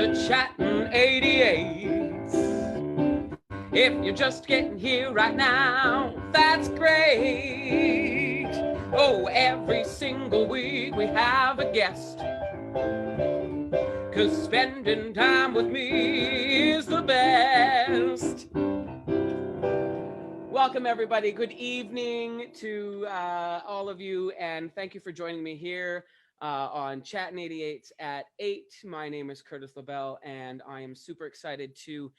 to Chattin 88. If you're just getting here right now, that's great. Oh, every single week we have a guest, 'cause spending time with me is the best. Welcome, everybody. Good evening to all of you, and thank you for joining me here on Chattin 88 at 8. My name is Curtis LaBelle, and I am super excited to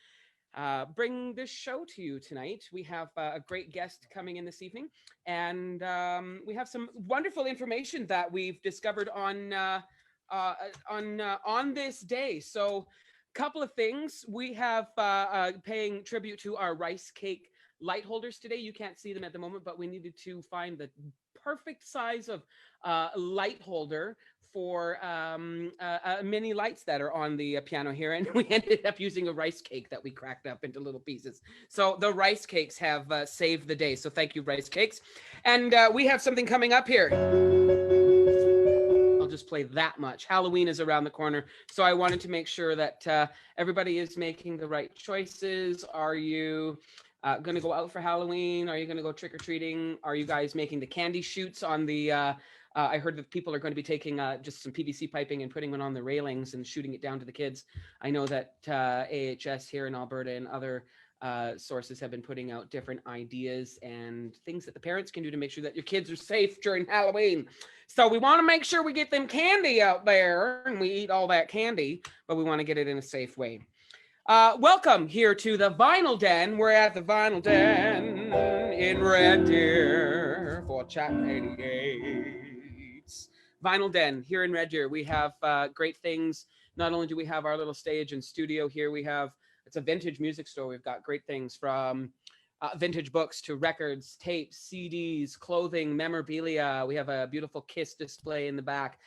bring this show to you tonight. We have a great guest coming in this evening, and we have some wonderful information that we've discovered on this day. So, a couple of things. We have paying tribute to our rice cake light holders today. You can't see them at the moment, but we needed to find the perfect size of light holder for mini lights that are on the piano here, and we ended up using a rice cake that we cracked up into little pieces. So the rice cakes have saved the day. So thank you, rice cakes. And we have something coming up here. I'll just play that much. Halloween is around the corner, so I wanted to make sure that everybody is making the right choices. Are you going to go out for Halloween? Are you going to go trick-or-treating? Are you guys making the candy shoots on the I heard that people are going to be taking just some PVC piping and putting it on the railings and shooting it down to the kids. I know that AHS here in Alberta and other sources have been putting out different ideas and things that the parents can do to make sure that your kids are safe during Halloween. So we want to make sure we get them candy out there and we eat all that candy, but we want to get it in a safe way. Welcome here to the Vinyl Den. We're at the Vinyl Den in Red Deer for Chattin 88. Vinyl Den here in Red Deer. We have great things. Not only do we have our little stage and studio here, it's a vintage music store. We've got great things from vintage books to records, tapes, CDs, clothing, memorabilia. We have a beautiful Kiss display in the back.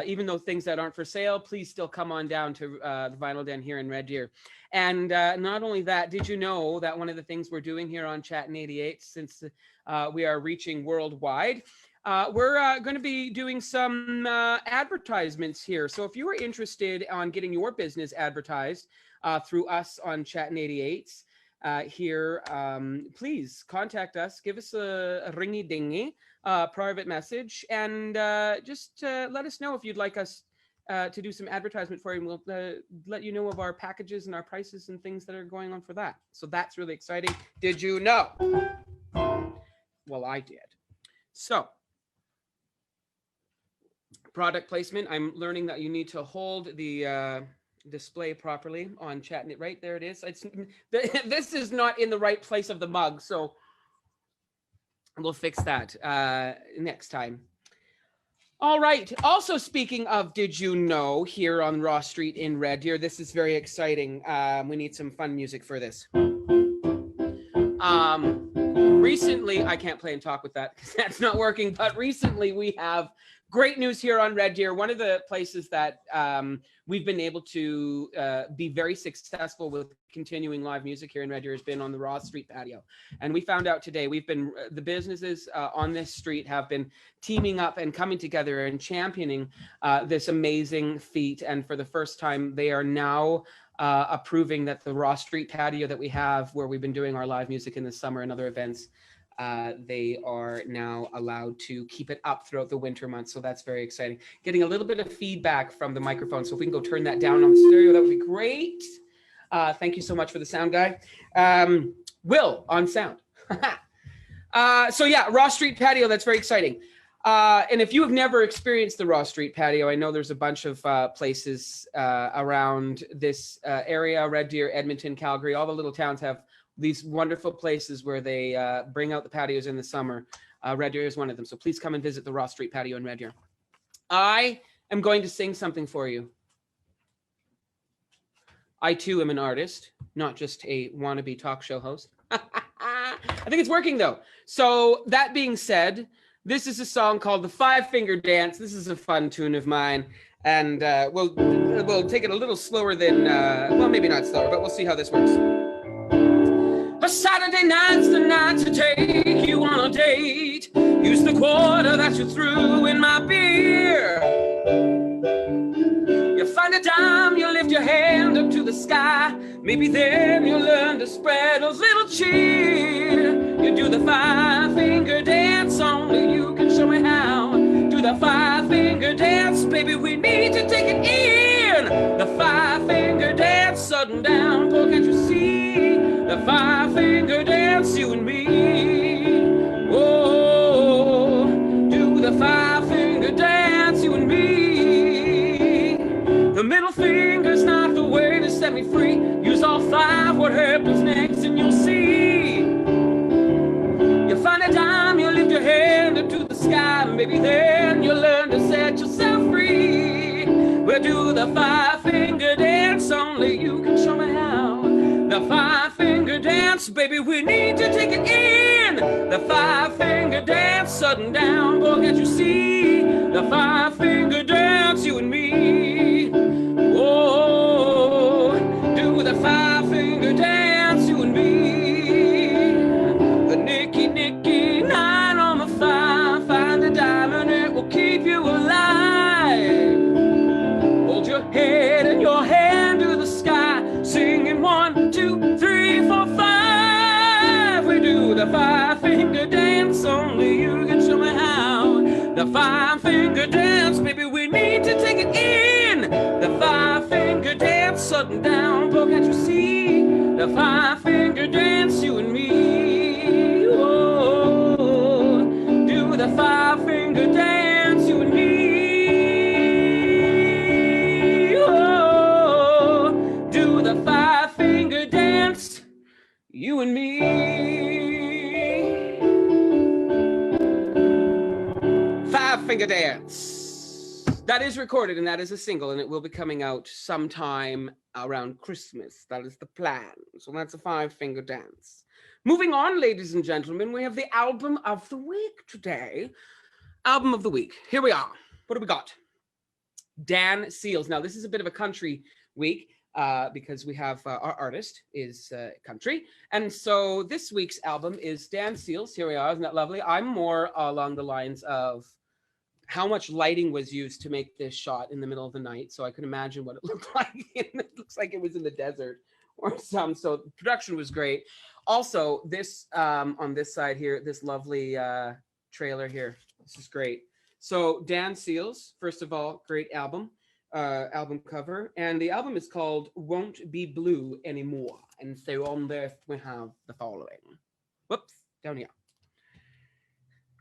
Even though things that aren't for sale, please still come on down to the Vinyl Den here in Red Deer. And not only that, did you know that one of the things we're doing here on Chattin 88, since we are reaching worldwide, we're going to be doing some advertisements here. So if you are interested on getting your business advertised through us on Chattin 88 here, please contact us. Give us a ringy dingy private message, and just let us know if you'd like us to do some advertisement for you. We'll let you know of our packages and our prices and things that are going on for that. So that's really exciting. Did you know? Well, I did. So, product placement. I'm learning that you need to hold the display properly on Chattin. Right there it is. This is not in the right place of the mug, so we'll fix that next time. All right. Also, speaking of did you know, here on Ross Street in Red Deer, this is very exciting. We need some fun music for this. Recently, I can't play and talk with that because that's not working, but recently we have great news here on Red Deer. One of the places that we've been able to be very successful with continuing live music here in Red Deer has been on the Ross Street patio. And we found out today, the businesses on this street have been teaming up and coming together and championing this amazing feat. And for the first time, they are now approving that the Ross Street patio that we have, where we've been doing our live music in the summer and other events, they are now allowed to keep it up throughout the winter months. So that's very exciting. Getting a little bit of feedback from the microphone. So if we can go turn that down on the stereo, that would be great. Thank you so much for the sound guy. Will on sound. So yeah, Ross Street patio, that's very exciting. And if you have never experienced the Ross Street patio, I know there's a bunch of places around this area, Red Deer, Edmonton, Calgary, all the little towns have these wonderful places where they bring out the patios in the summer. Red Deer is one of them. So please come and visit the Ross Street patio in Red Deer. I am going to sing something for you. I too am an artist, not just a wannabe talk show host. I think it's working though. So that being said, this is a song called The Five Finger Dance. This is a fun tune of mine. And we'll take it a little slower than, well, maybe not slower, but we'll see how this works. A Saturday night's the night to take you on a date. Use the quarter that you threw in my beer. You find it a dime, you lift your hand up to the sky. Maybe then you'll learn to spread a little cheer. You do the five-finger dance, only you can show me how. Do the five-finger dance, baby, we need to take it in. The five-finger dance, sudden downpour, can't you see? The five-finger dance, you and me. Oh, do the five-finger dance, you and me. The middle finger's not the way to set me free. Use all five, what happens next, and you'll see. You find a dime, you lift your hand up to the sky. Maybe then you'll learn to set yourself free. We'll do the five-finger dance, only you can show me how. The five-finger dance, baby, we need to take it in. The five-finger dance, sudden downpour, can't you see? The five-finger dance, you and me. Oh, do the five-finger dance, you and me. The nicky nine on the five, find a diamond, it will keep you alive. Hold your head and your hand to the sky, singing 1, 2, 3, 4, 5. We do the five-finger dance, only you can show me how. The five-finger dance, baby, we need to take it in. The five-finger dance, sudden downpour, can't you see? The five-finger dance, you and me. Oh, do the five-finger dance, you and me. Oh, do the five-finger dance, you and me. Five-finger dance. That is recorded and that is a single, and it will be coming out sometime around Christmas. That is the plan. So that's a five-finger dance. Moving on, ladies and gentlemen, we have the album of the week today. Album of the week. Here we are. What do we got? Dan Seals. Now, this is a bit of a country week because we have our artist is country. And so this week's album is Dan Seals. Here we are. Isn't that lovely? I'm more along the lines of how much lighting was used to make this shot in the middle of the night. So I can imagine what it looked like. It looks like it was in the desert or some. So the production was great. Also, this on this side here, this lovely trailer here. This is great. So Dan Seals, first of all, great album cover. And the album is called Won't Be Blue Anymore. And so on there we have the following. Whoops, down here.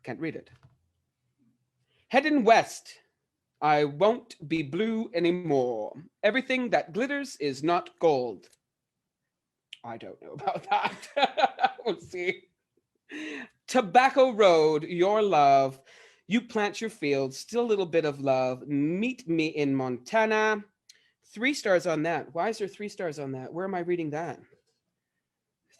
Can't read it. Heading west, I won't be blue anymore. Everything that glitters is not gold. I don't know about that. We'll see. Tobacco Road, your love. You plant your fields, still a little bit of love. Meet me in Montana. 3 stars on that. Why is there 3 stars on that? Where am I reading that?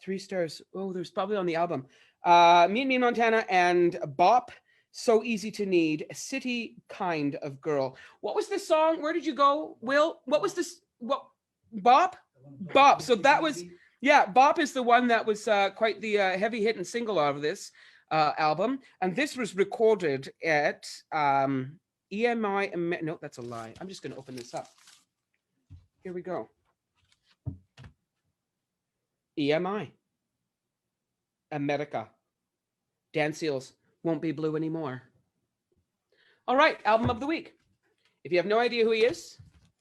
3 stars. Oh, there's probably on the album. Meet me in Montana and Bop. So easy to need, a city kind of girl. What was this song? Where did you go, Will? What was this? What? Bop? Bop. So that was, yeah, Bop is the one that was quite the heavy hit and single out of this album. And this was recorded at EMI. No, that's a lie. I'm just going to open this up. Here we go. EMI. America. Dan Seals. Won't Be Blue Anymore. All right, album of the week. If you have no idea who he is,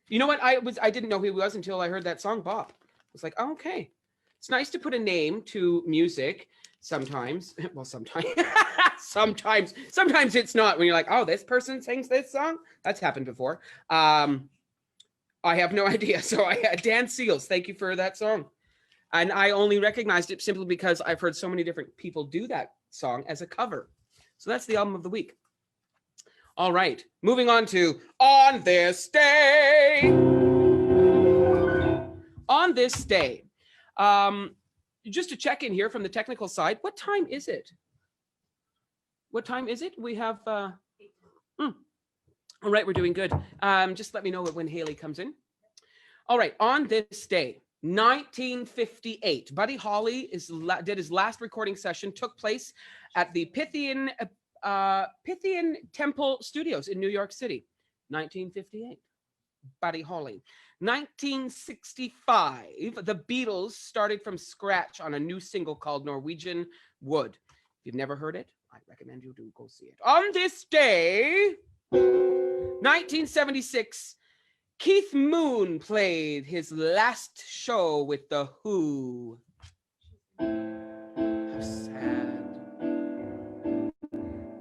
you know what? I didn't know who he was until I heard that song, Bop. I was like, oh, okay. It's nice to put a name to music sometimes. Well, sometimes. Sometimes it's not when you're like, oh, this person sings this song. That's happened before. I have no idea. So Dan Seals, thank you for that song. And I only recognized it simply because I've heard so many different people do that song as a cover. So that's the album of the week. All right, moving on to On This Day. On this day. Just to check in here from the technical side, what time is it? What time is it? We have, all right, we're doing good. Just let me know when Hailey comes in. All right, on this day, 1958, Buddy Holly did his last recording session, took place at the Pythian Temple Studios in New York City, 1958. Buddy Holly. 1965, the Beatles started from scratch on a new single called Norwegian Wood. If you've never heard it, I recommend you do go see it. On this day, 1976, Keith Moon played his last show with The Who. How sad.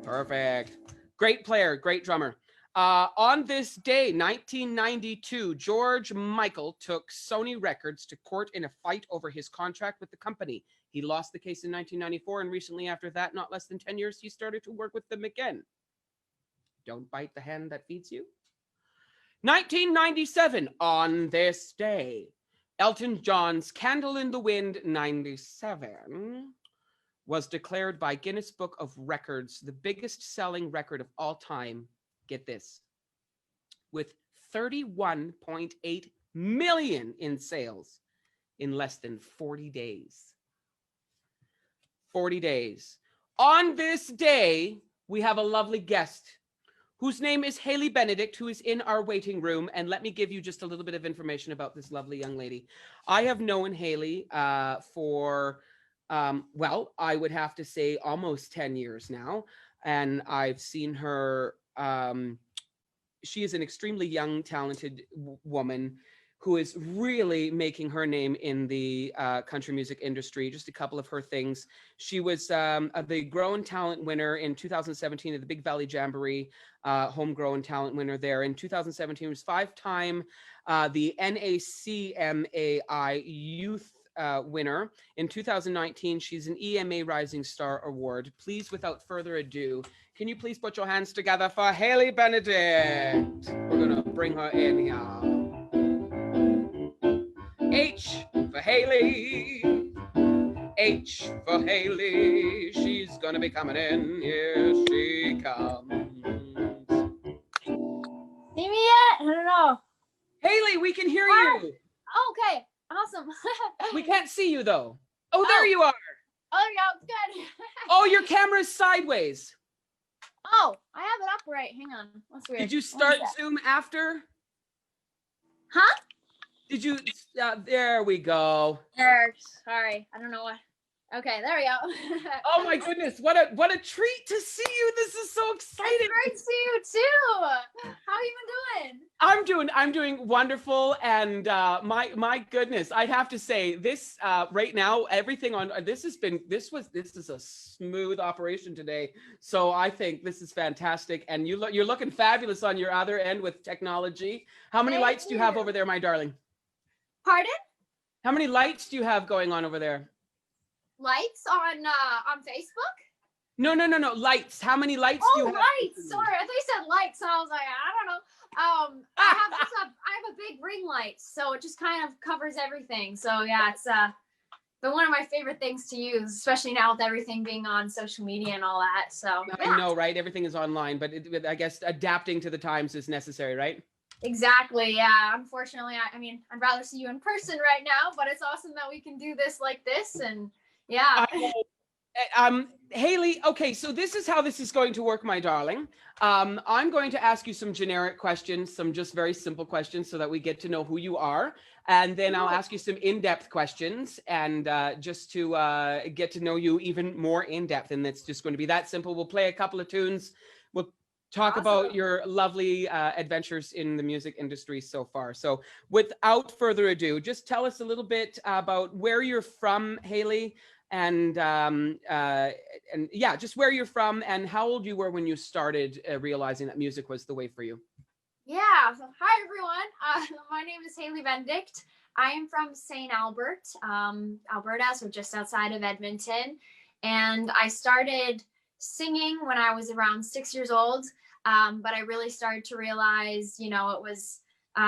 Perfect. Great player, great drummer. On this day, 1992, George Michael took Sony Records to court in a fight over his contract with the company. He lost the case in 1994, and recently after that, not less than 10 years, he started to work with them again. Don't bite the hand that feeds you. 1997, on this day, Elton John's Candle in the Wind 97 was declared by Guinness Book of Records the biggest selling record of all time. Get this, with 31.8 million in sales in less than 40 days. 40 days. On this day, we have a lovely guest whose name is Hailey Benedict, who is in our waiting room. And let me give you just a little bit of information about this lovely young lady. I have known Hailey for, well, I would have to say almost 10 years now. And I've seen her, she is an extremely young, talented woman who is really making her name in the country music industry. Just a couple of her things. She was the Grown Talent winner in 2017 at the Big Valley Jamboree, homegrown talent winner there. In 2017, was 5-time the NACMAI Youth winner. In 2019, she's an EMA Rising Star Award. Please, without further ado, can you please put your hands together for Hailey Benedict? We're gonna bring her in here. H for Hailey. H for Hailey. She's gonna be coming in. Here she comes. See me yet? I don't know. Hailey, we can hear you. Okay, awesome. We can't see you though. Oh, there you are. Oh, there you go. Good. Oh, your camera's sideways. Oh, I have it upright. Hang on. That's weird. Did you start Zoom after? Huh? Did you? There we go. There. Sorry. I don't know what. Okay, there we go. Oh my goodness, what a treat to see you. This is so exciting. It's great to see you too. How have you been doing? I'm doing wonderful, and my goodness, I'd have to say this right now, everything on this is a smooth operation today. So I think this is fantastic, and you're looking fabulous on your other end with technology. How many lights do you have over there, my darling? Pardon? How many lights do you have going on over there? Lights on Facebook? No. Lights. How many lights do you have? Oh, lights. Sorry, I thought you said lights. I was like, I don't know. I have a big ring light, so it just kind of covers everything. So yeah, it's been one of my favorite things to use, especially now with everything being on social media and all that. So yeah. I know, right? Everything is online, but I guess adapting to the times is necessary, right? Exactly. Yeah. Unfortunately, I mean, I'd rather see you in person right now, but it's awesome that we can do this like this, and yeah. Hailey, okay, so this is how this is going to work, my darling. I'm going to ask you some generic questions, some just very simple questions so that we get to know who you are. And then I'll ask you some in-depth questions, and just to get to know you even more in-depth. And it's just going to be that simple. We'll play a couple of tunes. We'll talk about your lovely adventures in the music industry so far. So without further ado, just tell us a little bit about where you're from, Hailey. And yeah, just where you're from and how old you were when you started realizing that music was the way for you. Yeah. So, hi everyone. My name is Hailey Benedict. I am from St. Albert, Alberta, so just outside of Edmonton. And I started singing when I was around 6 years old. But I really started to realize, it was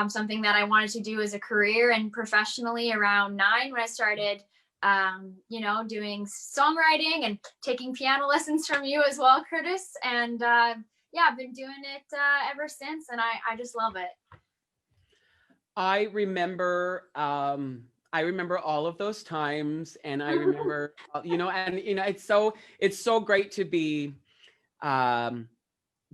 something that I wanted to do as a career and professionally around 9 when I started doing songwriting and taking piano lessons from you as well, Curtis. And yeah, I've been doing it ever since, and I just love it. I remember all of those times, and I remember, it's so great to be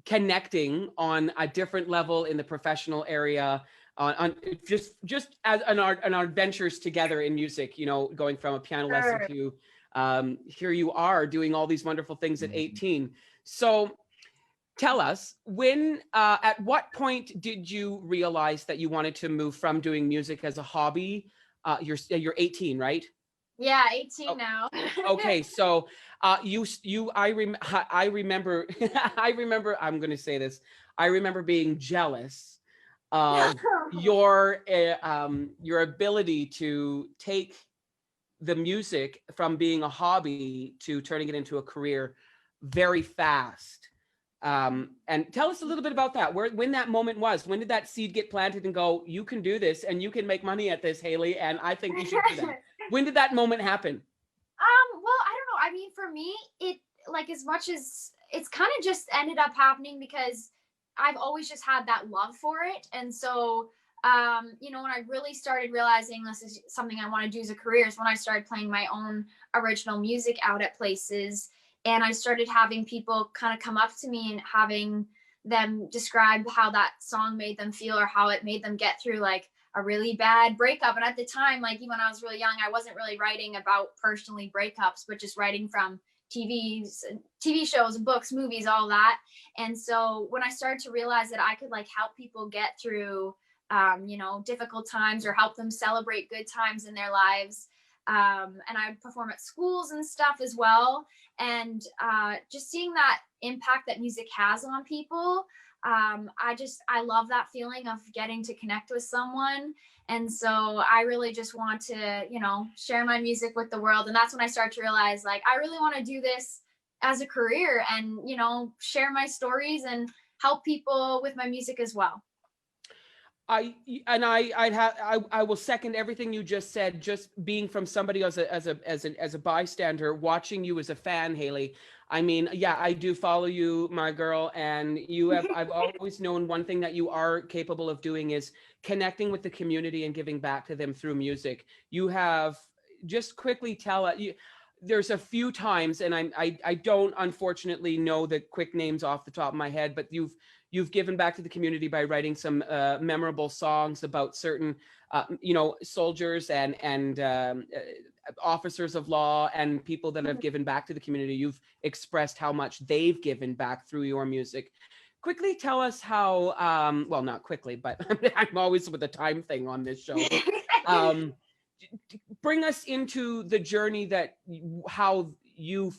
connecting on a different level in the professional area. on just as on our adventures together in music, you know, going from a piano lesson Sure. to here you are doing all these wonderful things at 18. So tell us, when at what point did you realize that you wanted to move from doing music as a hobby? You're 18, right? Yeah, 18 Oh, now. okay, so I remember I remember, I'm going to say this. I remember being jealous of your ability to take the music from being a hobby to turning it into a career very fast. And tell us a little bit about that. When that moment was, when did that seed get planted and go, you can do this and you can make money at this, Hailey, and I think you should do that. When did that moment happen? Well, I don't know. I mean, for me, it like as much as it's kind of just ended up happening because I've always just had that love for it. And so, you know, when I really started realizing this is something I want to do as a career is when I started playing my own original music out at places. And I started having people kind of come up to me and having them describe how that song made them feel or how it made them get through like a really bad breakup. And at the time, like even when I was really young, I wasn't really writing about personally breakups, but just writing from TV shows, books, movies, all that. And so when I started to realize that I could like help people get through, you know, difficult times or help them celebrate good times in their lives. And I would perform at schools and stuff as well. And just seeing that impact that music has on people, I love that feeling of getting to connect with someone. And so I really just want to, you know, share my music with the world. And that's when I start to realize like, I really want to do this as a career and, you know, share my stories and help people with my music as well. I will second everything you just said. Just being from somebody as a bystander, watching you as a fan, Hailey. I mean, yeah, I do follow you, my girl, and I've always known one thing that you are capable of doing is connecting with the community and giving back to them through music. You have just quickly tell you. There's a few times, and I don't unfortunately know the quick names off the top of my head, but you've given back to the community by writing some memorable songs about certain, you know, soldiers and officers of law and people that have given back to the community. You've expressed how much they've given back through your music. Quickly tell us how, well, not quickly, but I'm always with a time thing on this show. Bring us into the journey that how you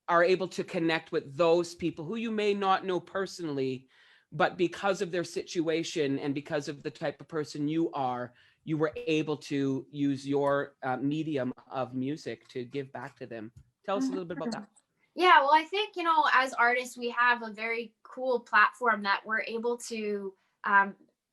are able to connect with those people who you may not know personally, but because of their situation and because of the type of person you are, you were able to use your medium of music to give back to them. Tell us a little bit about that. Yeah, well, I think, you know, as artists, we have a very cool platform that we're able to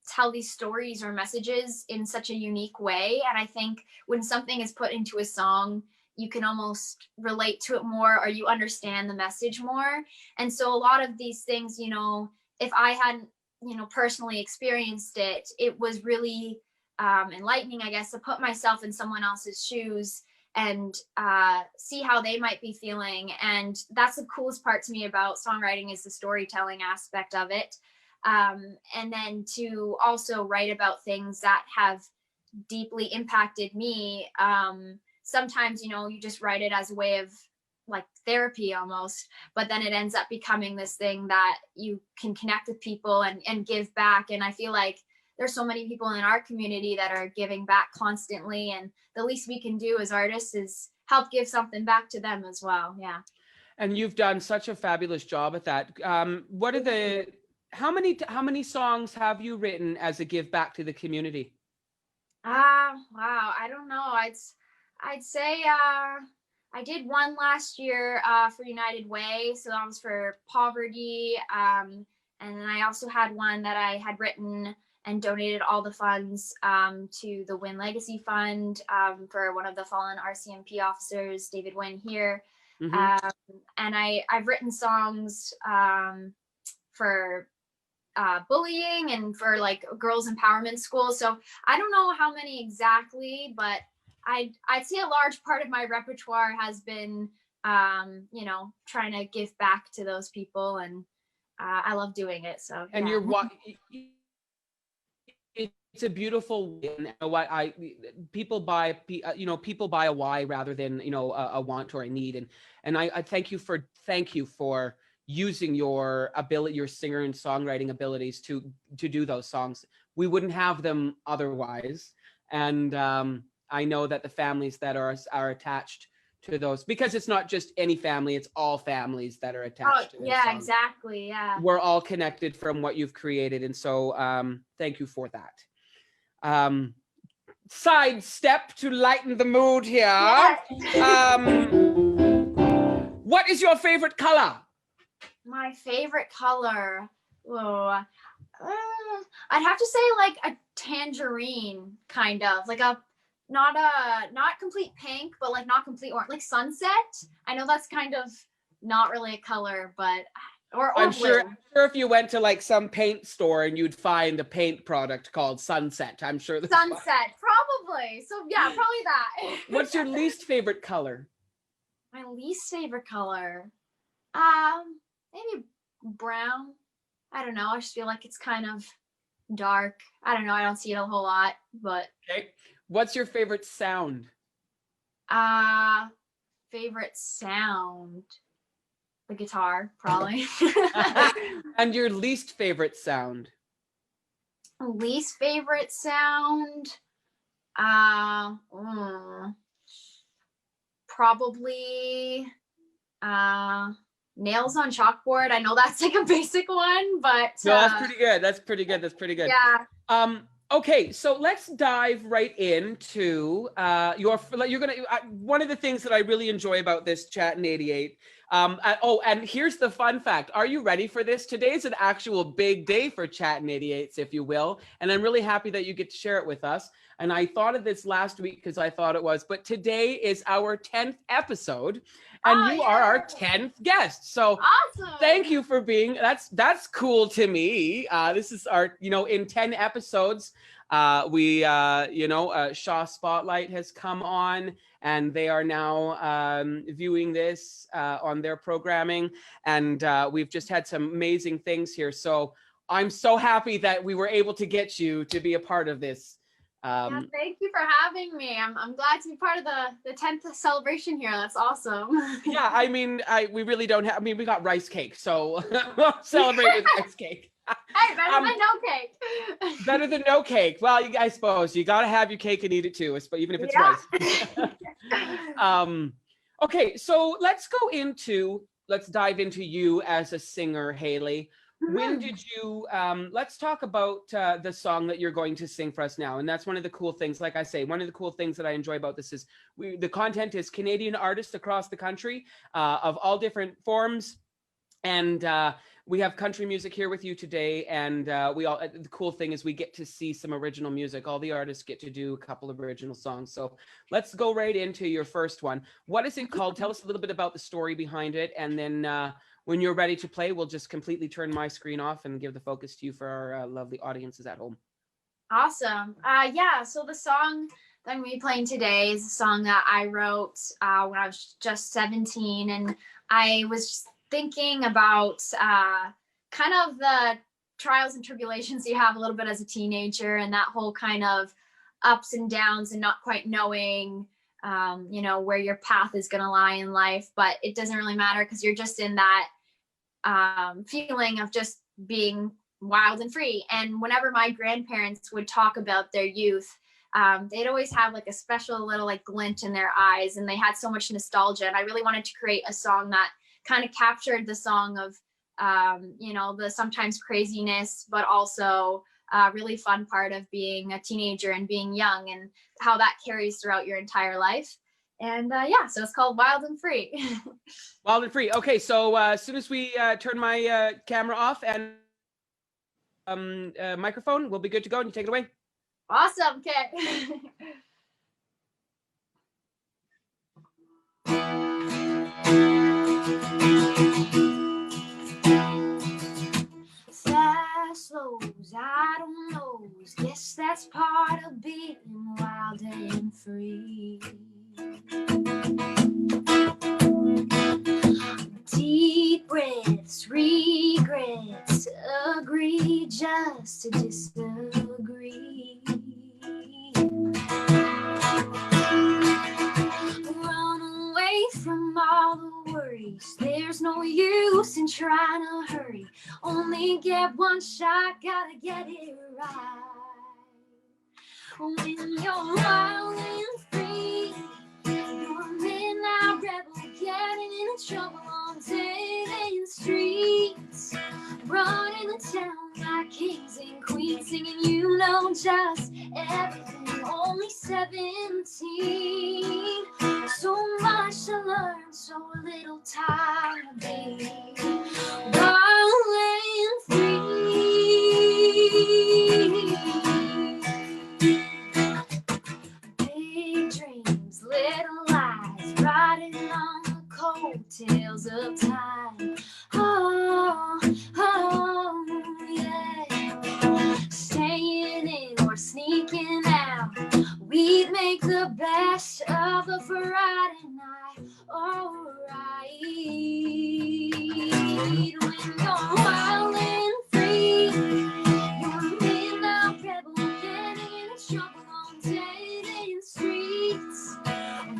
tell these stories or messages in such a unique way. And I think when something is put into a song, you can almost relate to it more or you understand the message more. And so a lot of these things, you know, if I hadn't, you know, personally experienced it, it was really enlightening, I guess, to put myself in someone else's shoes and see how they might be feeling. And that's the coolest part to me about songwriting is the storytelling aspect of it. And then to also write about things that have deeply impacted me. Sometimes, you know, you just write it as a way of like therapy almost, but then it ends up becoming this thing that you can connect with people and give back. And I feel like there's so many people in our community that are giving back constantly. And the least we can do as artists is help give something back to them as well. Yeah. And you've done such a fabulous job at that. What are the, how many songs have you written as a give back to the community? Wow. I don't know. I'd say I did one last year for United Way, so that was for poverty. And then I also had one that I had written and donated all the funds to the Wynn Legacy Fund for one of the fallen RCMP officers, David Wynn here. Mm-hmm. And I've written songs for bullying and for like girls empowerment schools. So I don't know how many exactly, but I'd say a large part of my repertoire has been, you know, trying to give back to those people, and I love doing it. So and yeah. it's a beautiful way. And what people buy a why rather than a want or a need. And I thank you for using your singer and songwriting abilities to do those songs. We wouldn't have them otherwise. And I know that the families that are attached to those, because it's not just any family, it's all families that are attached to those songs. Exactly. Yeah. We're all connected from what you've created. And so thank you for that. Side step to lighten the mood here. Yes. What is your favorite color? My favorite color. Whoa. I'd have to say like a tangerine, kind of like not complete pink, but like not complete orange, like sunset. I know that's kind of not really a color, but or I'm blue. sure if you went to like some paint store and you'd find a paint product called Sunset. I'm sure that's Sunset, probably. So yeah, probably that. What's your least favorite color? My least favorite color, maybe brown. I don't know. I just feel like it's kind of dark. I don't know. I don't see it a whole lot, but. Okay. What's your favorite sound? Favorite sound. The guitar, probably. And your least favorite sound? Least favorite sound? Probably nails on chalkboard. I know that's like a basic one, but no, that's pretty good. That's pretty good. Yeah. Okay, so let's dive right into one of the things that I really enjoy about this Chattin 88. And here's the fun fact. Are you ready for this? Today is an actual big day for Chattin 88s, if you will. And I'm really happy that you get to share it with us. And I thought of this last week because I thought it was, but today is our 10th episode. And you are our 10th guest. So awesome. Thank you for being, that's cool to me. This is our, in 10 episodes, Shaw Spotlight has come on and they are now viewing this on their programming. And we've just had some amazing things here. So I'm so happy that we were able to get you to be a part of this. Thank you for having me. I'm glad to be part of the 10th celebration here. That's awesome. Yeah, I mean, we really don't have, we got rice cake, so we'll celebrate with rice cake. Hey, better than no cake. Better than no cake. Well, I suppose you got to have your cake and eat it too, even if it's rice. Okay, so let's dive into you as a singer, Hailey. When did you, let's talk about the song that you're going to sing for us now. And that's one of the cool things, like I say, one of the cool things that I enjoy about this is the content is Canadian artists across the country of all different forms. And we have country music here with you today. And the cool thing is we get to see some original music. All the artists get to do a couple of original songs. So let's go right into your first one. What is it called? Tell us a little bit about the story behind it. And then when you're ready to play, we'll just completely turn my screen off and give the focus to you for our lovely audiences at home. Awesome. So the song that I'm going to be playing today is a song that I wrote when I was just 17. And I was just thinking about kind of the trials and tribulations you have a little bit as a teenager and that whole kind of ups and downs and not quite knowing where your path is going to lie in life. But it doesn't really matter because you're just in that feeling of just being wild and free. And whenever my grandparents would talk about their youth, they'd always have like a special little like glint in their eyes, and they had so much nostalgia. And I really wanted to create a song that kind of captured the song of the sometimes craziness, but also really fun part of being a teenager and being young and how that carries throughout your entire life. And so it's called Wild and Free. Wild and Free. Okay, so as soon as we turn my camera off and microphone, we'll be good to go. And you take it away. Awesome, Kit. Fast slows, I don't know. Guess that's part of being wild and free. Deep breaths, regrets, agree just to disagree. from all the worries. There's no use in trying to hurry. Only get one shot, gotta get it right. When you're wild and free, you're a midnight rebel, getting into trouble on dating streets, running the town like kings and queens, singing you know just everything. Only 17, so much to learn, so little time to be wild and free. Big dreams, little lies, riding on the coattails of time. Oh, oh, yeah. Staying in or sneaking out, we'd make the best of a Friday night. Alright. When you're wild and free, you're a midnight rebel, getting into trouble on dating streets,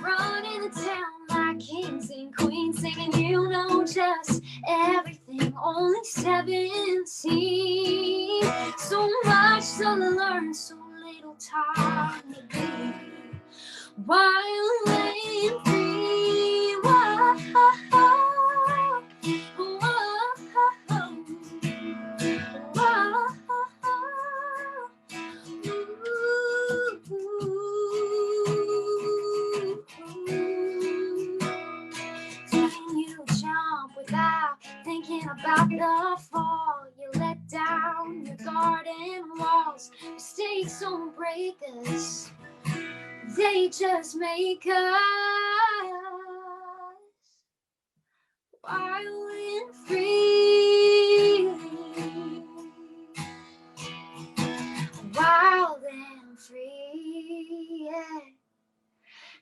running the town like kings and queens, singing you know just everything. Only 17, so much to learn, so little time to be wild and free. Whoa, whoa, whoa, Can you jump without thinking about the fall? You let down your garden walls. Mistakes don't break us, they just make us wild and free. Wild and free, yeah.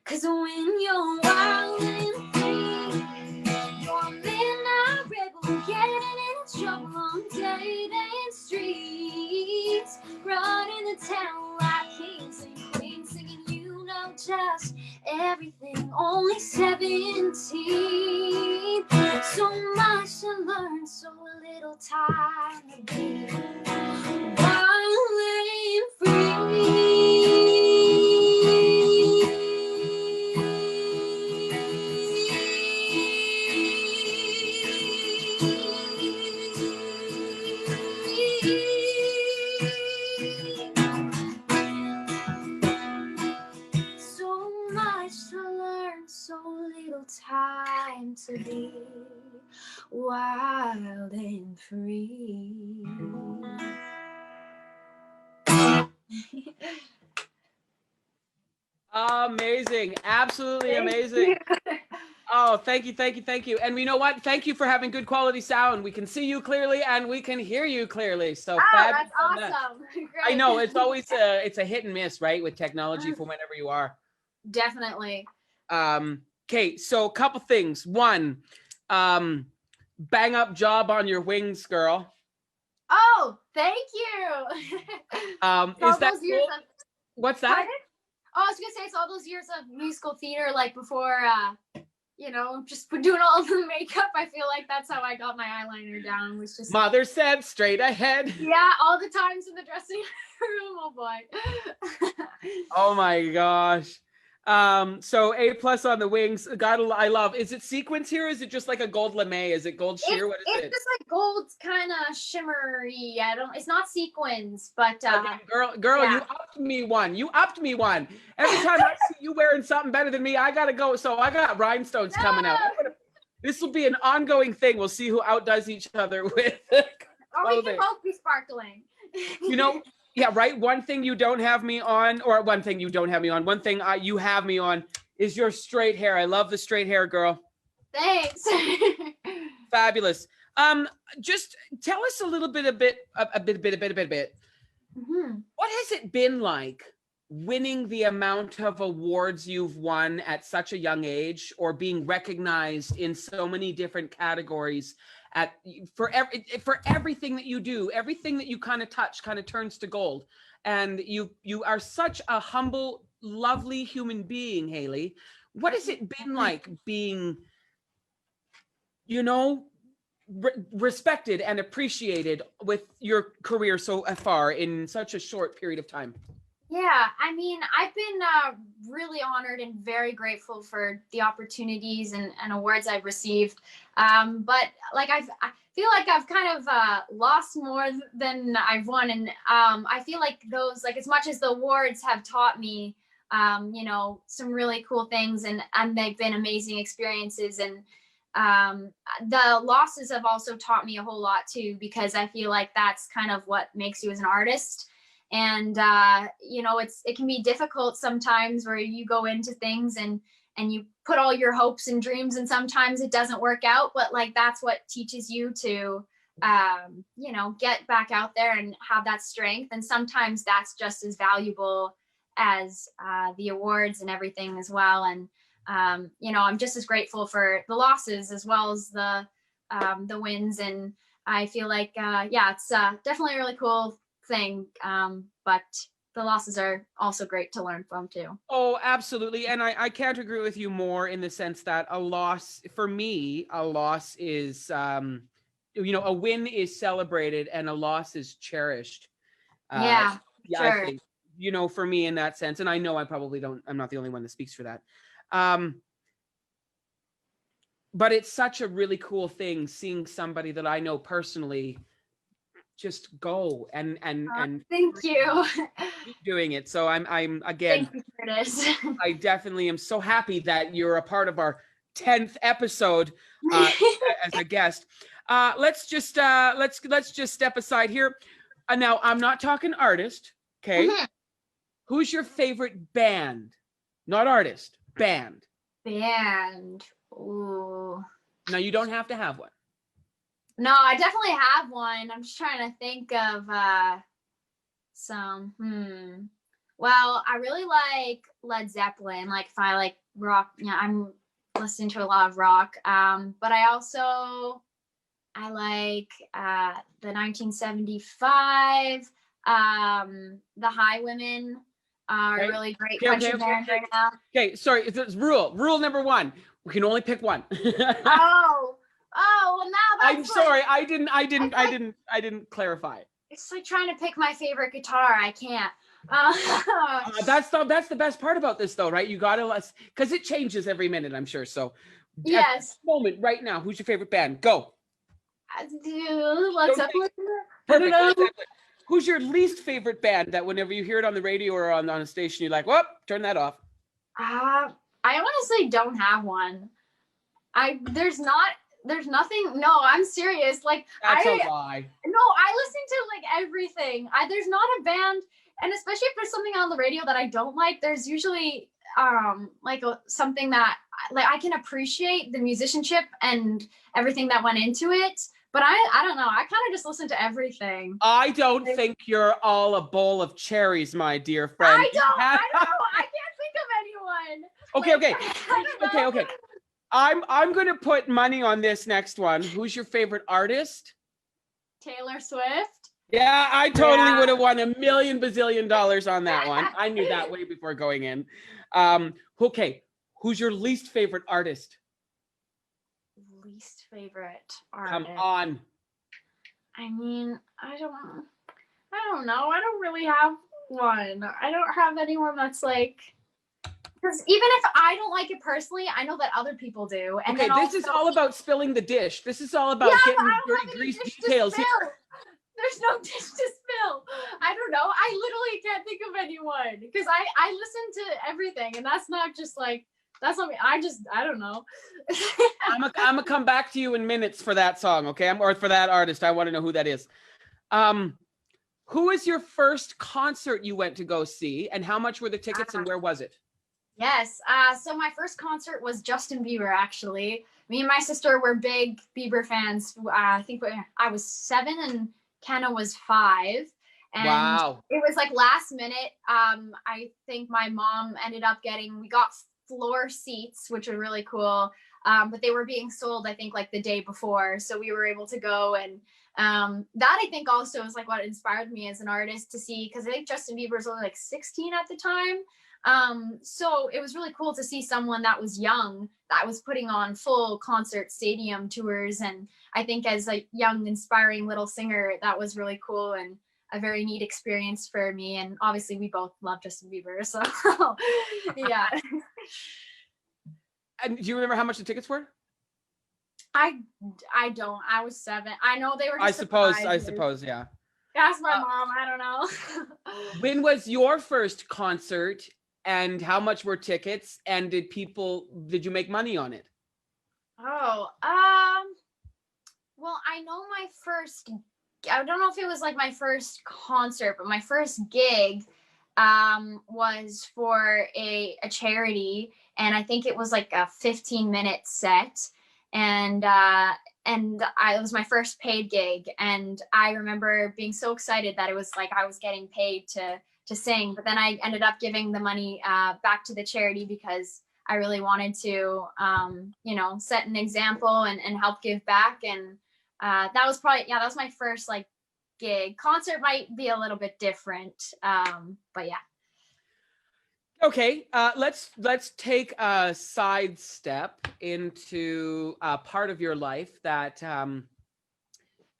'Cause when you're wild and free, you're a midnight rebel, getting into trouble on dating streets, running the town like kings and queens, singing you know just everything. Only 17, so much to learn, so little time to be wild and free. So much to learn, so little time to be wild and free. Amazing. Absolutely amazing. Oh, thank you, thank you, thank you. And you know what? Thank you for having good quality sound. We can see you clearly and we can hear you clearly. So That's awesome. Great. I know it's always it's a hit and miss, right? With technology for whenever you are. Definitely. Okay, so a couple things. One, bang up job on your wings, girl. Oh, thank you. Is that cool? What's that? Pardon? Oh, I was gonna say it's all those years of musical theater, like before, just doing all of the makeup. I feel like that's how I got my eyeliner down. Was just Mother said straight ahead. Yeah, all the times in the dressing room. Oh boy. Oh my gosh. So A+ on the wings. I love. Is it sequins here? Is it just like a gold lame? Is it gold sheer? What is it? It's just like gold, kind of shimmery. It's not sequins, but girl, yeah. You upped me one. You upped me one. Every time I see you wearing something better than me, I gotta go. So I got rhinestones coming out. This will be an ongoing thing. We'll see who outdoes each other with. Or we can both be sparkling. Yeah, right. One thing you don't have me on, or one thing you don't have me on. One thing you have me on is your straight hair. I love the straight hair, girl. Thanks. Fabulous. Just tell us a little bit, a bit. Mm-hmm. What has it been like winning the amount of awards you've won at such a young age, or being recognized in so many different categories for everything that you do? Everything that you kind of touch kind of turns to gold. And you are such a humble, lovely human being, Hailey. What has it been like being, you know, respected and appreciated with your career so far in such a short period of time? Yeah, I mean, I've been really honored and very grateful for the opportunities and awards I've received. But like I feel like I've kind of lost more than I've won, and I feel like those, like, as much as the awards have taught me, you know, some really cool things, and they've been amazing experiences, and the losses have also taught me a whole lot too, because I feel like that's kind of what makes you as an artist. And you know, it can be difficult sometimes where you go into things and you put all your hopes and dreams, and sometimes it doesn't work out, but like that's what teaches you to you know, get back out there and have that strength. And sometimes that's just as valuable as the awards and everything as well. And you know, I'm just as grateful for the losses as well as the wins. And I feel like yeah, it's definitely a really cool thing, but the losses are also great to learn from too. Oh, absolutely. And I can't agree with you more in the sense that a loss, for me, a loss is, you know, a win is celebrated and a loss is cherished. Yeah, Yeah, sure. I think, you know, for me in that sense, and I know I'm not the only one that speaks for that. But it's such a really cool thing seeing somebody that I know personally just go and thank you. keep doing it. So I'm again, Thank you, Curtis. I definitely am so happy that you're a part of our 10th episode as a guest. Let's just step aside here. Now I'm not talking artist, okay? Mhm. Who's your favorite band? Not artist, band. Band. Ooh. Now you don't have to have one. No, I definitely have one. I'm just trying to think of some. Well, I really like Led Zeppelin. Like, if I like rock, you know, I'm listening to a lot of rock. But I like the 1975. The Highwomen are a really great country band right now. Okay, sorry. It's rule number one. We can only pick one. Oh, well, now that's I'm sorry. I didn't clarify. It's like trying to pick my favorite guitar. I can't. That's the best part about this, though, right? You gotta because it changes every minute, I'm sure. So, yes. At this moment, right now, who's your favorite band? Go. Led Zeppelin. Perfect. Who's your least favorite band that whenever you hear it on the radio or on a station, you're like, whoop, turn that off? I honestly don't have one. There's nothing. No, I'm serious. Like, that's a lie. No, I listen to like everything. There's not a band, and especially if there's something on the radio that I don't like, there's usually like something that like I can appreciate the musicianship and everything that went into it. But I don't know. I kind of just listen to everything. I don't think you're all a bowl of cherries, my dear friend. I don't know. I can't think of anyone. Okay. I'm going to put money on this next one. Who's your favorite artist? Taylor Swift. Yeah, I totally would have won $1 million bazillion on that one. I knew that way before going in. Okay, who's your least favorite artist? Least favorite artist. Come on. I mean, I don't know. I don't really have one. I don't have anyone that's like, because even if I don't like it personally, I know that other people do. And okay, this is all about spilling the dish. This is all about getting dirty grease details here. There's no dish to spill. I don't know. I literally can't think of anyone because I listen to everything, and that's not just like, that's not me. I don't know. I'm gonna come back to you in minutes for that song, okay? Or for that artist. I want to know who that is. Who is your first concert you went to go see, and how much were the tickets, and where was it? Yes. So my first concert was Justin Bieber, actually. Me and my sister were big Bieber fans. I think I was 7 and Kenna was 5. And wow. It was like last minute. I think my mom ended up we got floor seats, which were really cool. But they were being sold, I think, like the day before. So we were able to go, and that I think also is like what inspired me as an artist to see, because I think Justin Bieber was only like 16 at the time. So it was really cool to see someone that was young that was putting on full concert stadium tours. And I think as a young, inspiring little singer, that was really cool and a very neat experience for me. And obviously we both love Justin Bieber. So yeah. And do you remember how much the tickets were? I don't. I was 7. I know they were just I suppose, yeah. Ask my mom. I don't know. When was your first concert and how much were tickets? And did you make money on it? Oh, well, I know my first, I don't know if it was like my first concert, but my first gig was for a charity, and I think it was like a 15-minute set, and it was my first paid gig, and I remember being so excited that it was like I was getting paid to sing, but then I ended up giving the money back to the charity because I really wanted to set an example and help give back, and that was my first like gig. Concert might be a little bit different, but yeah. Okay, let's take a sidestep into a part of your life that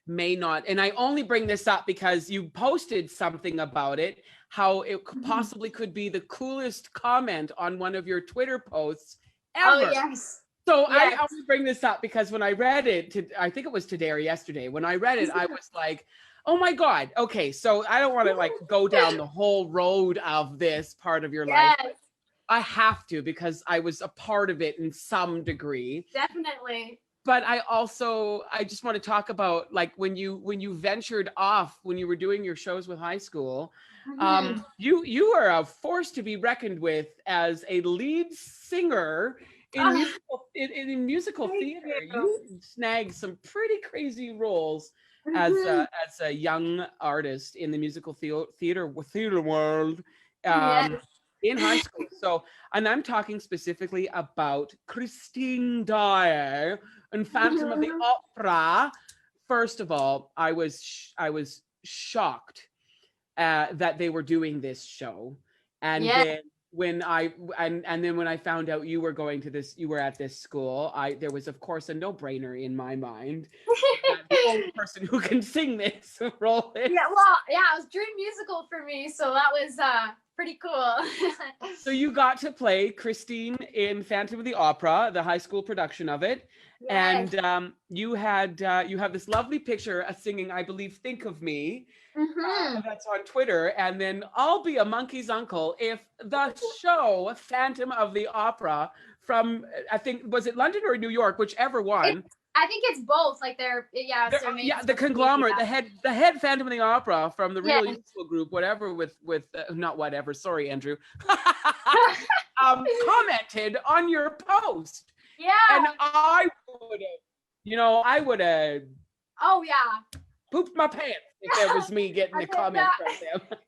may not, and I only bring this up because you posted something about it, how it possibly could be the coolest comment on one of your Twitter posts ever. Oh, yes. So yes. I only bring this up because when I read it, I think it was today or yesterday, when I read it, I was like, oh my God. Okay, so I don't want to like go down the whole road of this part of your life. But I have to because I was a part of it in some degree. Definitely. But I just want to talk about like when you ventured off, when you were doing your shows with high school, you are a force to be reckoned with as a lead singer in musical theater. You snagged some pretty crazy roles as a young artist in the musical theater world in high school. So, and I'm talking specifically about Christine Dyer and Phantom of the Opera. First of all, I was shocked that they were doing this show, and then when I found out you were at this school, there was of course a no-brainer in my mind. The only person who can sing this role is. Yeah, well, yeah, it was dream musical for me, so that was pretty cool. So you got to play Christine in Phantom of the Opera, the high school production of it. Yes. And you have this lovely picture of singing, I believe, Think of Me. That's on Twitter. And then I'll be a monkey's uncle if the show Phantom of the Opera from, I think, was it London or New York, whichever one. I think it's both. Like the conglomerate, the head Phantom of the Opera from the Real Useful Group, whatever, with not whatever. Sorry, Andrew. Commented on your post. Yeah. And I would have. Oh yeah. Pooped my pants if it was me getting a comment from them.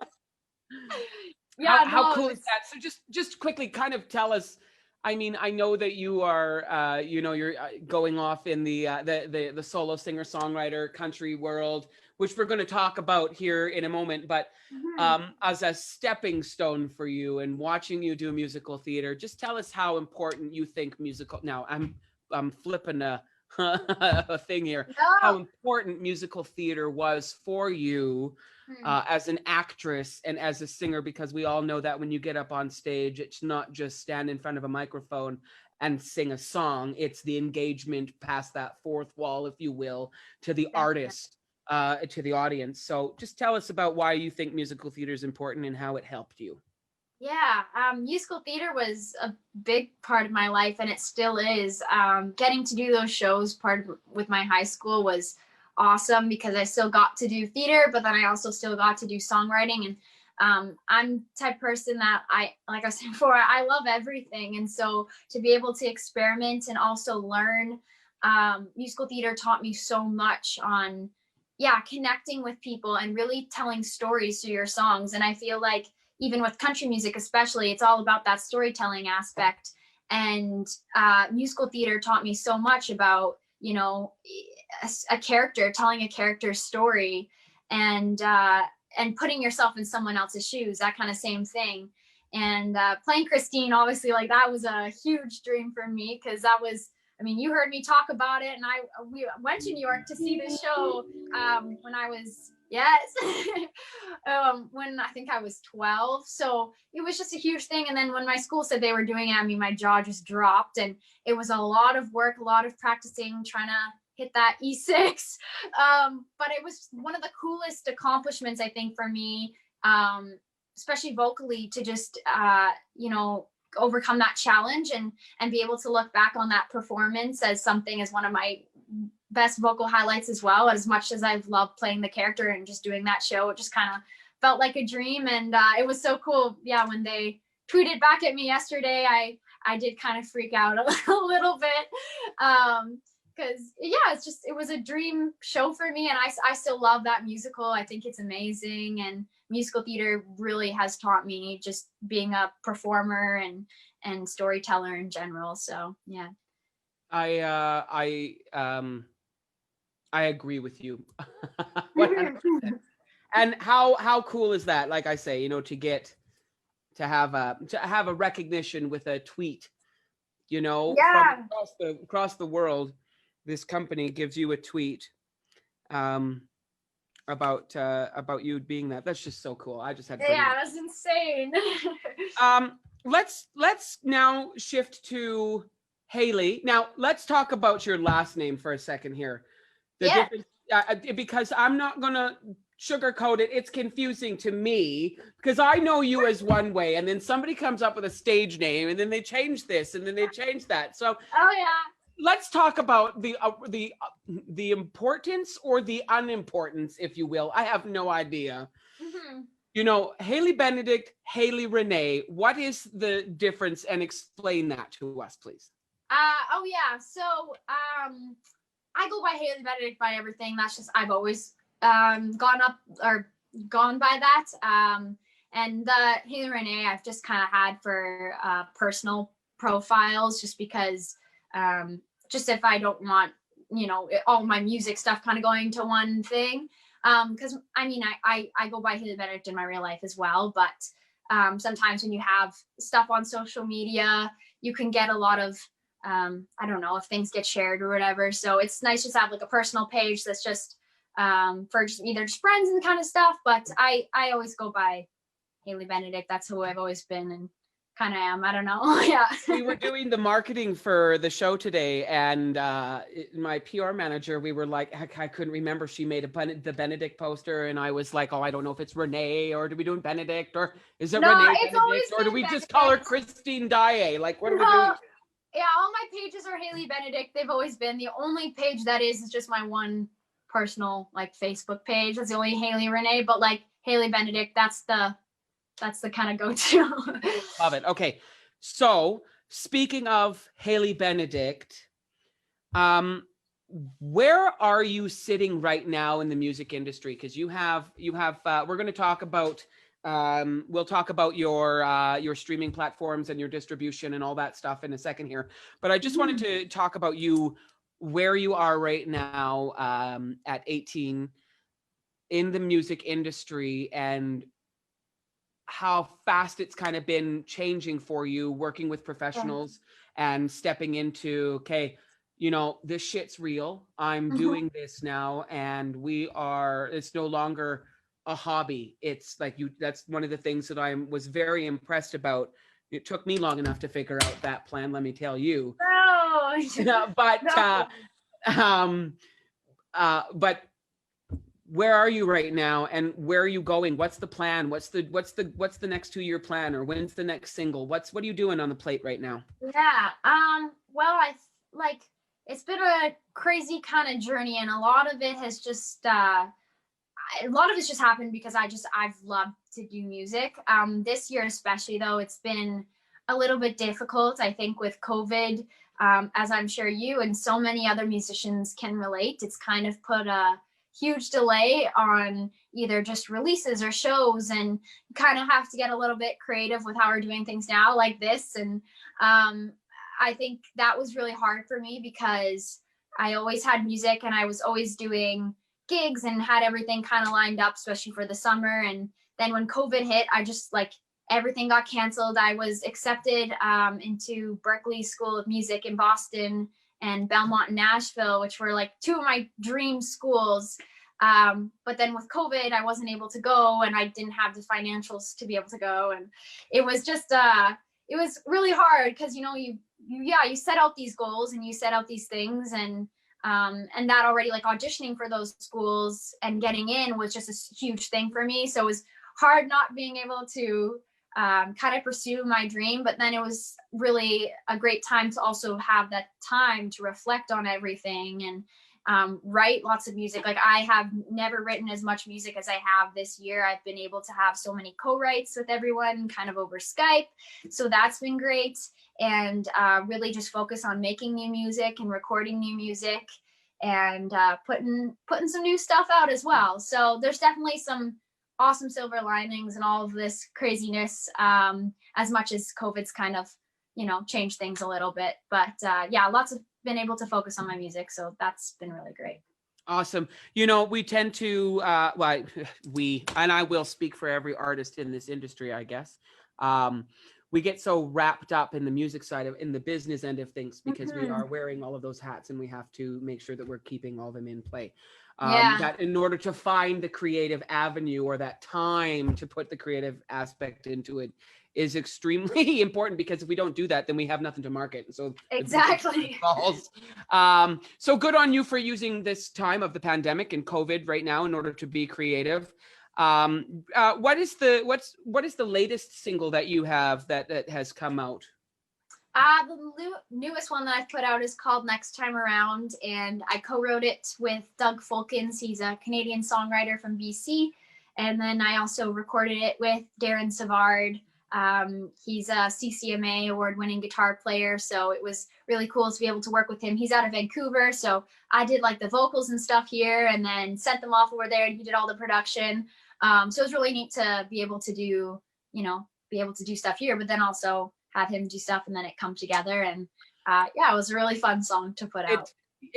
Yeah. How cool is that? So just quickly, kind of tell us. I mean, I know that you are, you're going off in the solo singer-songwriter country world, which we're going to talk about here in a moment. But as a stepping stone for you and watching you do musical theater, just tell us how important you think musical. Now, I'm flipping a thing here. No. How important musical theater was for you. As an actress and as a singer, because we all know that when you get up on stage, it's not just stand in front of a microphone and sing a song. It's the engagement past that fourth wall, if you will, to the artist, to the audience. So just tell us about why you think musical theater is important and how it helped you. Yeah, musical theater was a big part of my life, and it still is. Getting to do those shows with my high school was awesome because I still got to do theater, but then I also still got to do songwriting. And I'm the type of person that like I said before, I love everything. And so to be able to experiment and also learn, musical theater taught me so much on, connecting with people and really telling stories through your songs. And I feel like even with country music, especially, it's all about that storytelling aspect. And musical theater taught me so much about, a character, telling a character's story and putting yourself in someone else's shoes, that kind of same thing. And playing Christine, obviously, like that was a huge dream for me, because that was, I mean, you heard me talk about it, and we went to New York to see the show when I was, yes, when I think I was 12. So it was just a huge thing. And then when my school said they were doing it, I mean, my jaw just dropped, and it was a lot of work, a lot of practicing, trying to hit that E6. But it was one of the coolest accomplishments, I think, for me, especially vocally, to just, you know, overcome that challenge and be able to look back on that performance as something, as one of my best vocal highlights as well. As much as I've loved playing the character and just doing that show, it just kind of felt like a dream. And it was so cool. Yeah, when they tweeted back at me yesterday, I did kind of freak out a little bit. Because yeah, it was a dream show for me, and I still love that musical. I think it's amazing, and musical theater really has taught me just being a performer and storyteller in general. So yeah. I agree with you. 100%. And how cool is that? Like I say, you know, to have a recognition with a tweet, you know, yeah, from across the world. This company gives you a tweet about you being that. That's just so cool. I just had to yeah, that's insane. Let's now shift to Hailey. Now let's talk about your last name for a second here. The difference, because I'm not gonna sugarcoat it. It's confusing to me because I know you as one way, and then somebody comes up with a stage name, and then they change this, and then they change that. So oh yeah. Let's talk about the importance or the unimportance, if you will. I have no idea. Mm-hmm. You know, Hailey Benedict, Hailey Renee. What is the difference? And explain that to us, please. Oh yeah. So I go by Hailey Benedict by everything. That's just, I've always gone by that. And the Hailey Renee I've just kind of had for personal profiles, just because just if I don't want, you know, all my music stuff kind of going to one thing. Because I mean, I go by Hailey Benedict in my real life as well, but sometimes when you have stuff on social media, you can get a lot of I don't know if things get shared or whatever. So it's nice just to have like a personal page that's just for just either just friends and kind of stuff. But I always go by Hailey Benedict. That's who I've always been and kind of am. I don't know. Yeah. We were doing the marketing for the show today, and my PR manager, we were like, heck, I couldn't remember. She made the Benedict poster, and I was like, oh, I don't know if it's Renee, or do we do Benedict, or is it Renee Benedict, or do we just call her Christine Daae? Like, what are we doing? Yeah, all my pages are Hailey Benedict. They've always been. The only page that is just my one personal like Facebook page. That's the only Hailey Renee, but like Hailey Benedict, that's the kind of go-to. Love it. Okay. So speaking of Hailey Benedict, where are you sitting right now in the music industry? Because you have we're going to talk about we'll talk about your streaming platforms and your distribution and all that stuff in a second here. But I just wanted to talk about you, where you are right now at 18 in the music industry, and how fast it's kind of been changing for you working with professionals and stepping into, okay, you know, this shit's real. I'm doing this now, and it's no longer a hobby. It's like that's one of the things that I was very impressed about. It took me long enough to figure out that plan, let me tell you. No. But where are you right now, and where are you going? What's the plan? What's the next 2-year plan, or when's the next single? What are you doing on the plate right now? Yeah. Well, it's been a crazy kind of journey, and a lot of it has just happened because I've loved to do music. This year especially, though, it's been a little bit difficult, I think, with COVID, as I'm sure you and so many other musicians can relate. It's kind of put a huge delay on either just releases or shows, and you kind of have to get a little bit creative with how we're doing things now, like this. And I think that was really hard for me because I always had music and I was always doing gigs and had everything kind of lined up, especially for the summer. And then when COVID hit, I just everything got canceled. I was accepted into Berklee School of Music in Boston and Belmont in Nashville, which were like two of my dream schools. But then with COVID, I wasn't able to go, and I didn't have the financials to be able to go. And it was just, it was really hard because, you know, you set out these goals and you set out these things, and that already, like, auditioning for those schools and getting in was just a huge thing for me. So it was hard not being able to kind of pursue my dream, but then it was really a great time to also have that time to reflect on everything and write lots of music. Like, I have never written as much music as I have this year. I've been able to have so many co-writes with everyone kind of over Skype. So that's been great. And really just focus on making new music and recording new music and putting some new stuff out as well. So there's definitely some awesome silver linings and all of this craziness, as much as COVID's kind of, you know, changed things a little bit. But yeah, lots of been able to focus on my music. So that's been really great. Awesome. You know, we tend to, well, and I will speak for every artist in this industry, I guess. We get so wrapped up in the music side of, in the business end of things, because we are wearing all of those hats, and we have to make sure that we're keeping all of them in play. That in order to find the creative avenue or that time to put the creative aspect into it is extremely important, because if we don't do that, then we have nothing to market. And so exactly. So good on you for using this time of the pandemic and COVID right now in order to be creative. What is the latest single that you have that has come out? The newest one that I've put out is called Next Time Around, and I co-wrote it with Doug Fulkins. He's a Canadian songwriter from BC. And then I also recorded it with Darren Savard. He's a CCMA award-winning guitar player, so it was really cool to be able to work with him. He's out of Vancouver, so I did like the vocals and stuff here, and then sent them off over there, and he did all the production. So it was really neat to be able to do, stuff here, but then also have him do stuff, and then it come together. And yeah, it was a really fun song to put out.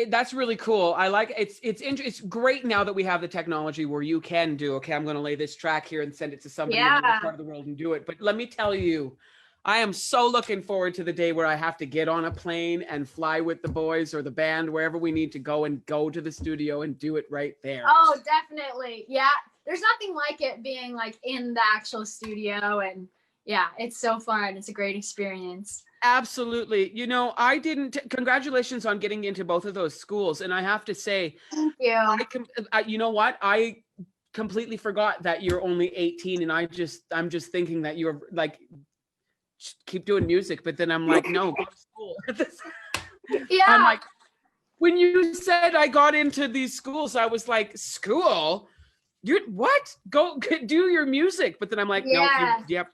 That's really cool. I like it's great now that we have the technology where you can do, okay, I'm going to lay this track here and send it to somebody in another part of the world and do it. But let me tell you, I am so looking forward to the day where I have to get on a plane and fly with the boys or the band, wherever we need to go, and go to the studio and do it right there. Oh, definitely. Yeah. There's nothing like it being like in the actual studio, and yeah, it's so fun. It's a great experience. Absolutely. You know, congratulations on getting into both of those schools. And I have to say, thank you. You know what? I completely forgot that you're only 18, and I'm just thinking that you're like, keep doing music. But then I'm like, no, go to school. Yeah. I'm like, when you said I got into these schools, I was like, school? You're what? Go do your music. But then I'm like, no,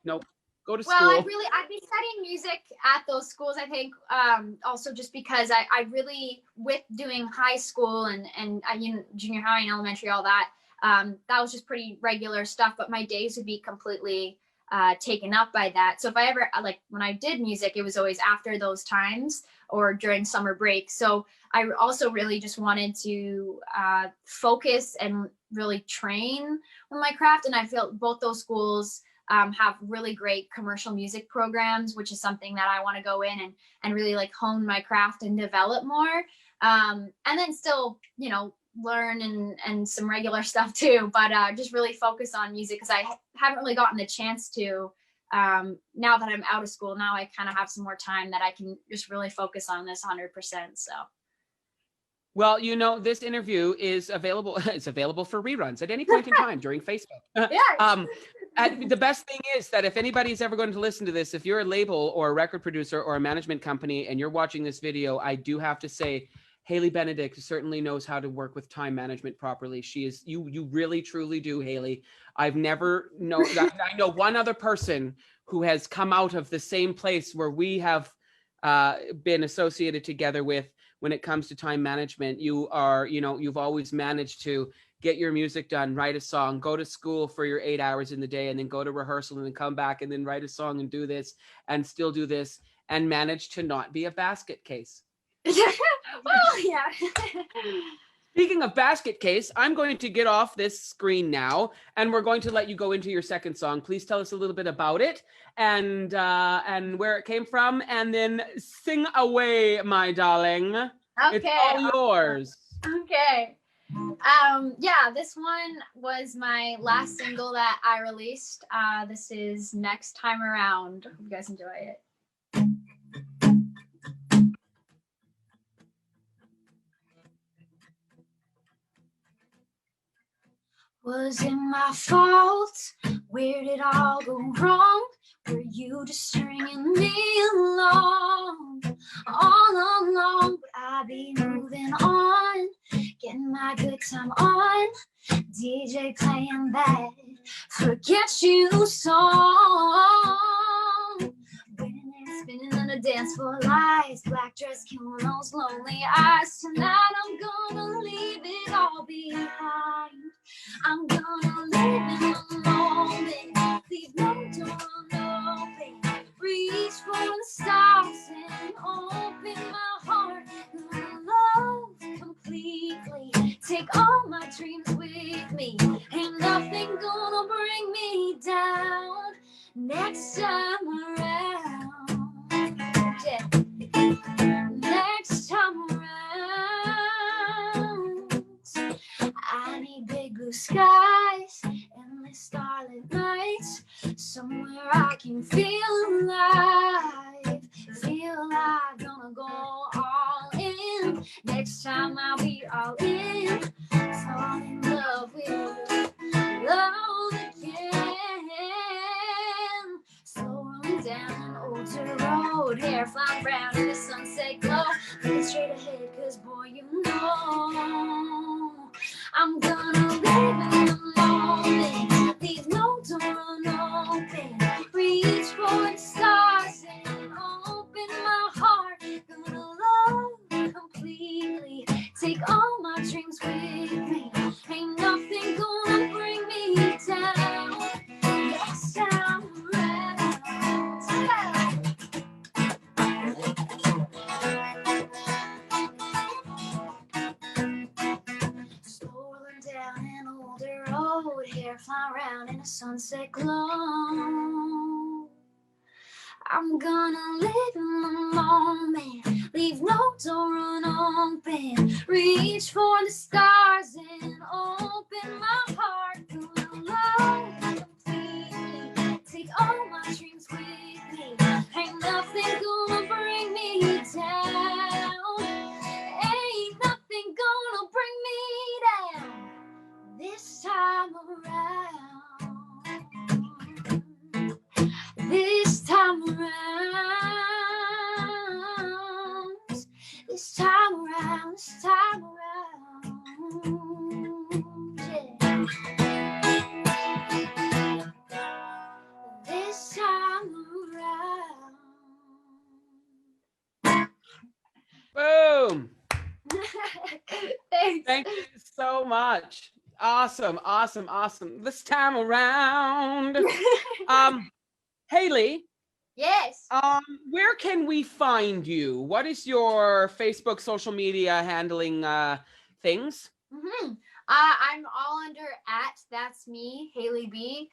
nope. Go to school. Well, I've been studying music at those schools, I think, also just because I really, with doing high school and junior high and elementary, all that, that was just pretty regular stuff, but my days would be completely taken up by that. So if I ever, like, when I did music, it was always after those times or during summer break. So I also really just wanted to focus and really train with my craft. And I feel both those schools have really great commercial music programs, which is something that I want to go in and really like hone my craft and develop more. And then still, learn and some regular stuff too, but just really focus on music, because I haven't really gotten the chance to. Now that I'm out of school, now I kind of have some more time that I can just really focus on this 100%. So. Well, this interview is available. It's available for reruns at any point in time during Facebook. Yeah. And the best thing is that if anybody's ever going to listen to this, if you're a label or a record producer or a management company and you're watching this video, I do have to say, Hailey Benedict certainly knows how to work with time management properly. She is, you really truly do, Hailey. I've never known that. I know one other person who has come out of the same place where we have been associated together with when it comes to time management. You are, you've always managed to get your music done, write a song, go to school for your 8 hours in the day, and then go to rehearsal and then come back and then write a song and do this and still do this, and manage to not be a basket case. Well, yeah. Speaking of basket case, I'm going to get off this screen now, and we're going to let you go into your second song. Please tell us a little bit about it and where it came from, and then sing away, my darling. Okay. It's all yours. Okay. Yeah, this one was my last single that I released. This is Next Time Around. Hope you guys enjoy it. Was it my fault? Where did all go wrong? Were you just stringing me along all along? But I'll be moving on, getting my good time on. DJ playing that Forget You song. Winning and spinning on the dance floor lights, black dress, killing those lonely eyes. Tonight I'm gonna leave it all behind. I'm gonna live in the moment, leave no door open, reach for the stars and open my heart. Gonna love completely, take all my dreams with me. Ain't nothing gonna bring me down next time around. Yeah. Next time around, I need big blue skies, endless starlit nights, somewhere I can feel alive, feel like gonna go all in. Next time I'll be all in, fall in love with love again. So rolling down an older road, hair flying round in the sunset glow, looking straight ahead, cause boy, you know I'm gonna live in the moment, leave no door unopen, reach for the stars and open my heart. Gonna love completely, take all my dreams with me. Ain't nothing gonna bring me down next time around. Strolling down an older road, hair flying around in a sunset glow. I'm gonna live in the moment, leave no door unopen, reach for the stars and open my heart. Gonna love completely, take all my dreams with me. Ain't nothing gonna bring me down. Ain't nothing gonna bring me down this time around. This time around, this time around, this time around, yeah. This time around. Boom. Thanks. Thank you so much. Awesome, awesome, awesome. This time around. Hailey, Yes. where can we find you? What is your Facebook social media handling things? I'm all under @that's_me, Hailey B.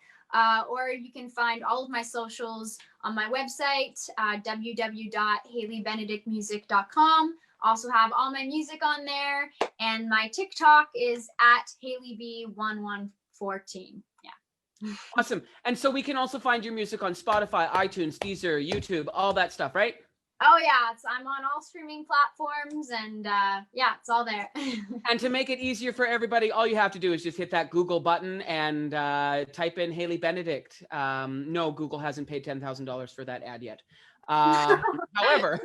Or you can find all of my socials on my website, www.haileybenedictmusic.com. Also have all my music on there, and my TikTok is @HaileyB1114. Yeah. Awesome. And so we can also find your music on Spotify, iTunes, Deezer, YouTube, all that stuff, right? Oh yeah, I'm on all streaming platforms, and yeah, it's all there. And to make it easier for everybody, all you have to do is just hit that Google button and type in Hailey Benedict. No, Google hasn't paid $10,000 for that ad yet. However,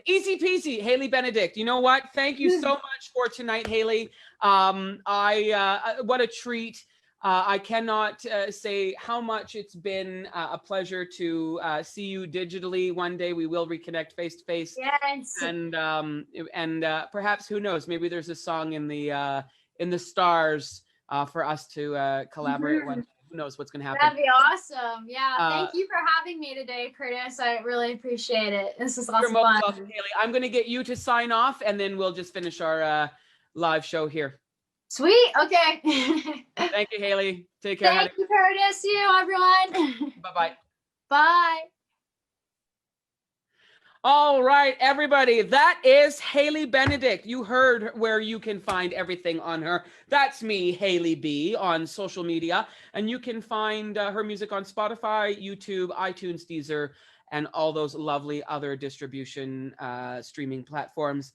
easy peasy, Hailey Benedict. You know what? Thank you so much for tonight, Hailey. What a treat. I cannot say how much it's been a pleasure to see you digitally. One day we will reconnect face to face. Yes. And perhaps, who knows, maybe there's a song in the stars for us to collaborate one. who knows what's going to happen. That'd be awesome. Yeah. Thank you for having me today, Curtis. I really appreciate it. This is lots of fun. Welcome, Hailey. I'm going to get you to sign off, and then we'll just finish our live show here. Sweet. Okay. Thank you, Hailey. Take care. Thank you, Curtis. See you, everyone. Bye-bye. Bye. All right, everybody, that is Hailey Benedict. You heard where you can find everything on her. That's me, Hailey B, on social media. And you can find her music on Spotify, YouTube, iTunes, Deezer, and all those lovely other distribution streaming platforms.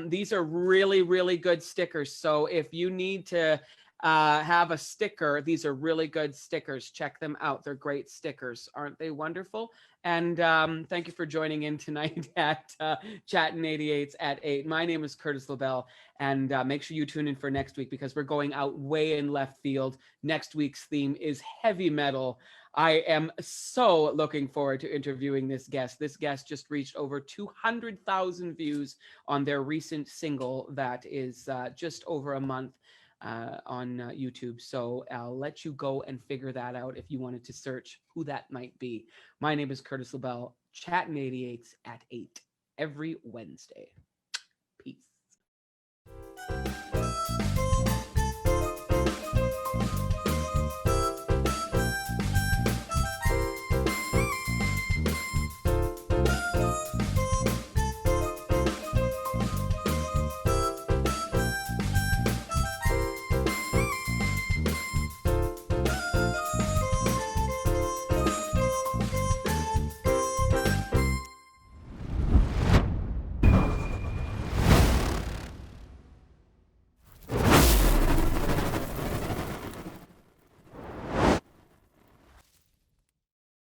These are really, really good stickers. So if you need to have a sticker, these are really good stickers. Check them out. They're great stickers. Aren't they wonderful? And thank you for joining in tonight at Chattin 88's at 8. My name is Curtis LaBelle, and make sure you tune in for next week because we're going out way in left field. Next week's theme is heavy metal. I am so looking forward to interviewing this guest. This guest just reached over 200,000 views on their recent single that is just over a month on YouTube. So I'll let you go and figure that out if you wanted to search who that might be. My name is Curtis LaBelle, Chattin 88's at 8 every Wednesday. Peace.